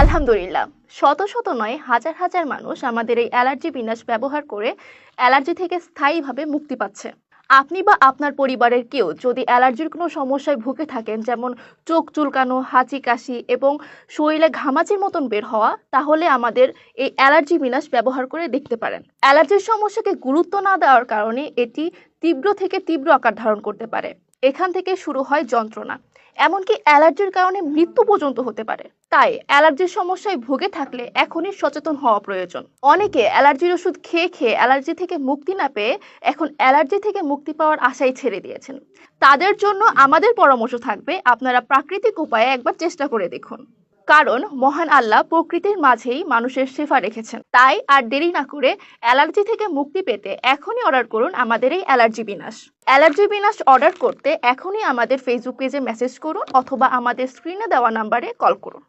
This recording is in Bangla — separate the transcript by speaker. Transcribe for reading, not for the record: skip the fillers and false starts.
Speaker 1: আলহামদুলিল্লাহ, শত শত নয় হাজার হাজার মানুষ আমাদের এই অ্যালার্জি বিনাশ ব্যবহার করে অ্যালার্জি থেকে স্থায়ীভাবে মুক্তি পাচ্ছে। আপনি বা আপনার পরিবারের কেউ যদি অ্যালার্জির কোনো সমস্যায় ভুগে থাকেন, যেমন চোখ চুলকানো, হাঁচি কাশি এবং শরীরে ঘামাচির মতন বের হওয়া, তাহলে আমাদের এই অ্যালার্জি বিনাশ ব্যবহার করে দেখতে পারেন। অ্যালার্জির সমস্যাকে গুরুত্ব না দেওয়ার কারণে এটি তীব্র থেকে তীব্র আকার ধারণ করতে পারে। এখান থেকে শুরু হয় যন্ত্রণা, এমনকি অ্যালার্জির কারণে মৃত্যু পর্যন্ত হতে পারে। তাই অ্যালার্জির সমস্যায় ভুগে থাকলে এখনই সচেতন হওয়া প্রয়োজন। অনেকে অ্যালার্জির ওষুধ খেয়ে খেয়ে অ্যালার্জি থেকে মুক্তি না পেয়ে এখন অ্যালার্জি থেকে মুক্তি পাওয়ার আশাই ছেড়ে দিয়েছেন। তাদের জন্য আমাদের পরামর্শ থাকবে, আপনারা প্রাকৃতিক উপায়ে একবার চেষ্টা করে দেখুন। কারণ মহান আল্লাহ প্রকৃতির মাঝেই মানুষের শেফা রেখেছেন। তাই আর দেরি না করে অ্যালার্জি থেকে মুক্তি পেতে এখনই অর্ডার করুন আমাদের এই অ্যালার্জি বিনাশ। অ্যালার্জি বিনাশ অর্ডার করতে এখনই আমাদের ফেসবুক পেজে মেসেজ করুন অথবা আমাদের স্ক্রিনে দেওয়া নাম্বারে কল করুন।